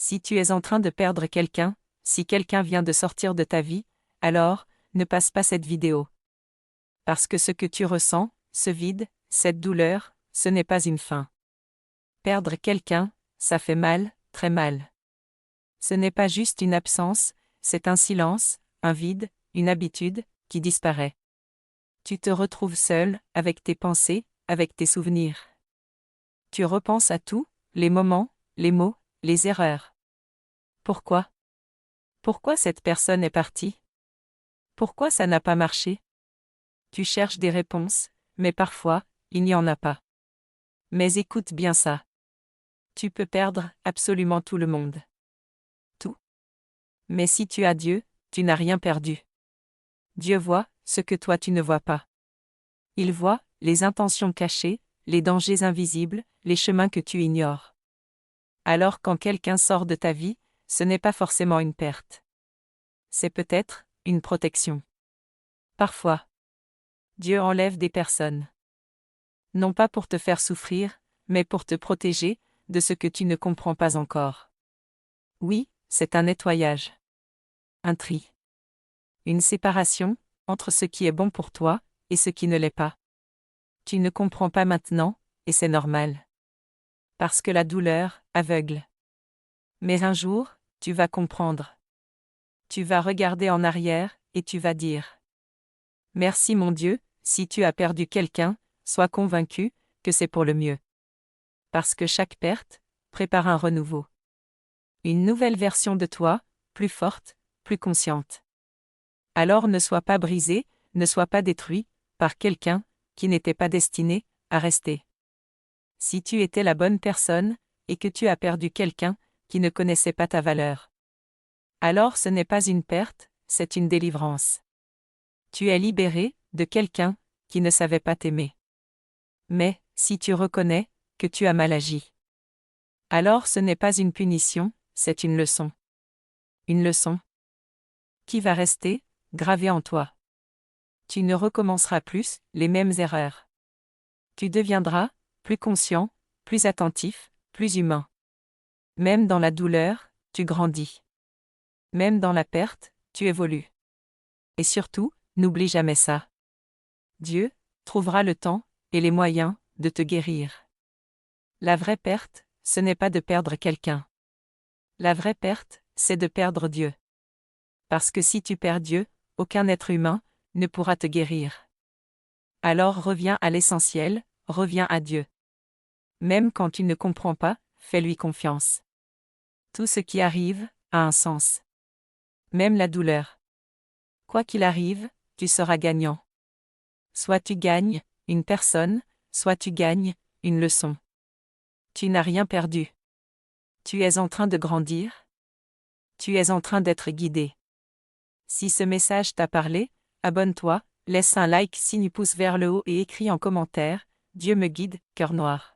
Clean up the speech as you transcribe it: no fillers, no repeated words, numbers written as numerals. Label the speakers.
Speaker 1: Si tu es en train de perdre quelqu'un, si quelqu'un vient de sortir de ta vie, alors, ne passe pas cette vidéo. Parce que ce que tu ressens, ce vide, cette douleur, ce n'est pas une fin. Perdre quelqu'un, ça fait mal, très mal. Ce n'est pas juste une absence, c'est un silence, un vide, une habitude, qui disparaît. Tu te retrouves seul, avec tes pensées, avec tes souvenirs. Tu repenses à tout, les moments, les mots, les erreurs. Pourquoi? Pourquoi cette personne est partie? Pourquoi ça n'a pas marché? Tu cherches des réponses, mais parfois, il n'y en a pas. Mais écoute bien ça. Tu peux perdre absolument tout le monde. Tout. Mais si tu as Dieu, tu n'as rien perdu. Dieu voit ce que toi tu ne vois pas. Il voit les intentions cachées, les dangers invisibles, les chemins que tu ignores. Alors quand quelqu'un sort de ta vie, ce n'est pas forcément une perte. C'est peut-être une protection. Parfois, Dieu enlève des personnes. Non pas pour te faire souffrir, mais pour te protéger de ce que tu ne comprends pas encore. Oui, c'est un nettoyage. Un tri. Une séparation entre ce qui est bon pour toi et ce qui ne l'est pas. Tu ne comprends pas maintenant, et c'est normal. Parce que la douleur aveugle. Mais un jour, tu vas comprendre. Tu vas regarder en arrière, et tu vas dire: merci mon Dieu, si tu as perdu quelqu'un, sois convaincu que c'est pour le mieux. Parce que chaque perte prépare un renouveau. Une nouvelle version de toi, plus forte, plus consciente. Alors ne sois pas brisé, ne sois pas détruit par quelqu'un qui n'était pas destiné à rester. Si tu étais la bonne personne, et que tu as perdu quelqu'un qui ne connaissait pas ta valeur, alors ce n'est pas une perte, c'est une délivrance. Tu es libéré de quelqu'un qui ne savait pas t'aimer. Mais, si tu reconnais que tu as mal agi, alors ce n'est pas une punition, c'est une leçon. Une leçon qui va rester gravée en toi. Tu ne recommenceras plus les mêmes erreurs. Tu deviendras plus conscient, plus attentif, plus humain. Même dans la douleur, tu grandis. Même dans la perte, tu évolues. Et surtout, n'oublie jamais ça. Dieu trouvera le temps et les moyens de te guérir. La vraie perte, ce n'est pas de perdre quelqu'un. La vraie perte, c'est de perdre Dieu. Parce que si tu perds Dieu, aucun être humain ne pourra te guérir. Alors reviens à l'essentiel, reviens à Dieu. Même quand tu ne comprends pas, fais-lui confiance. Tout ce qui arrive a un sens. Même la douleur. Quoi qu'il arrive, tu seras gagnant. Soit tu gagnes une personne, soit tu gagnes une leçon. Tu n'as rien perdu. Tu es en train de grandir. Tu es en train d'être guidé. Si ce message t'a parlé, abonne-toi, laisse un like, signe pouce vers le haut et écris en commentaire: Dieu me guide, cœur noir.